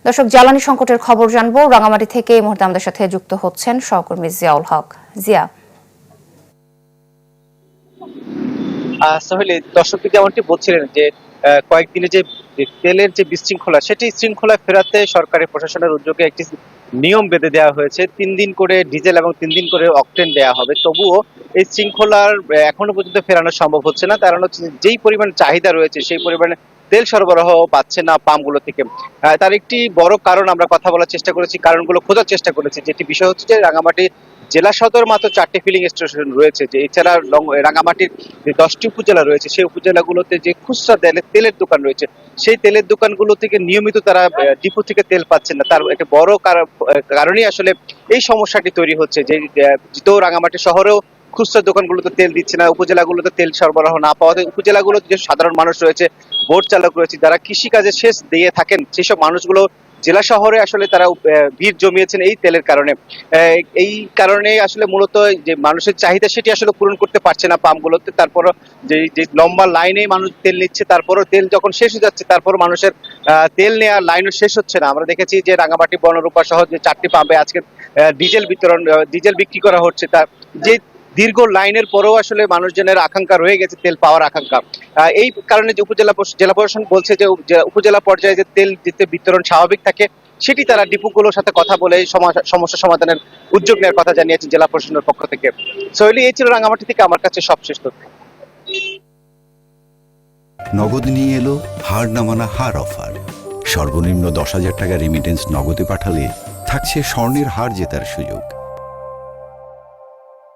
দর্শক, জ্বালানি সংকটের খবর জানবো। রাঙামাটি থেকে এই মুহূর্তে আমাদের সাথে যুক্ত হচ্ছেন সহকর্মী জিয়াউল হক। জিয়া। সোহেল, দর্শক যেমনটি বলছিলেন যে কয়েকদিনে যে তেলের যে বিশৃঙ্খলা, সেটি শৃঙ্খলা ফেরাতে সরকারি প্রশাসনের উদ্যোগে একটি নিয়ম বেঁধে দেওয়া হয়েছে। 3 দিন করে ডিজেল এবং 3 দিন করে অকটেন দেওয়া হবে। তবুও এই শৃঙ্খলার এখনো পর্যন্ত ফেরানো সম্ভব হচ্ছে না। কারণ হচ্ছে যেই পরিমাণ চাহিদা রয়েছে সেই পরিমাণে তেল সরবরাহ পাচ্ছে না পাম্পগুলো থেকে। তার একটি বড় কারণ আমরা কথা বলার চেষ্টা করেছি, কারণগুলো খোঁজার চেষ্টা করেছি। যেটি বিষয় হচ্ছে যে রাঙামাটি জেলা সদর মাত্র 4টি ফিলিং স্টেশন রয়েছে। যে এছাড়া রাঙামাটির যে 10টি উপজেলা রয়েছে, সেই উপজেলাগুলোতে যে খুচরা তেলের দোকান রয়েছে, সেই তেলের দোকানগুলো থেকে নিয়মিত তারা ডিপো থেকে তেল পাচ্ছেন না। তার একটা বড় কারণই আসলে এই সমস্যাটি তৈরি হচ্ছে যে যেহেতু রাঙামাটি শহরেও খুচরা দোকানগুলোতে তেল দিচ্ছে না, উপজেলাগুলোতে তেল সরবরাহ না পাওয়াতে উপজেলাগুলোতে যে সাধারণ মানুষ রয়েছে, বোট চালক রয়েছে, যারা কৃষিকাজে সেচ দিয়ে থাকেন, সেসব মানুষগুলো জেলা শহরে আসলে তারা ভিড় জমিয়েছেন এই তেলের কারণে। এই কারণে আসলে মূলত যে মানুষের চাহিদা সেটি আসলে পূরণ করতে পারছে না পাম্পগুলোতে। তারপরও যে লম্বা লাইনে মানুষ তেল নিচ্ছে, তারপরও তেল যখন শেষ হয়ে যাচ্ছে, তারপর মানুষের তেল নেওয়ার লাইনও শেষ হচ্ছে না। আমরা দেখেছি যে রাঙামাটি, বনরূপা সহ যে 4টি পাম্পে আজকে ডিজেল বিক্রি করা হচ্ছে। তার যে দীর্ঘ লাইনের পরেও আসলে মানুষজনের আকাঙ্ক্ষা রয়ে গেছে তেল পাওয়ার আকাঙ্ক্ষা। এই কারণে যে জেলা প্রশাসন বলছে যে উপজেলা পর্যায়ে যে তেল দিতে বিতরণ স্বাভাবিক থাকে, সেটি তারা ডিপোগুলোর সাথে কথা বলে সমস্যা সমাধানের উদ্যোগ নেওয়ার কথা জানিয়েছে জেলা প্রশাসনের পক্ষ থেকে। সোহেলি, এই ছিল রাঙামাটি থেকে আমার কাছে সবশেষ তথ্য। নগদ নিয়ে এলো হার না মানা হার অফার। সর্বনিম্ন 10,000 টাকা রেমিটেন্স নগদে পাঠালে থাকছে স্বর্ণের হার জেতার সুযোগ।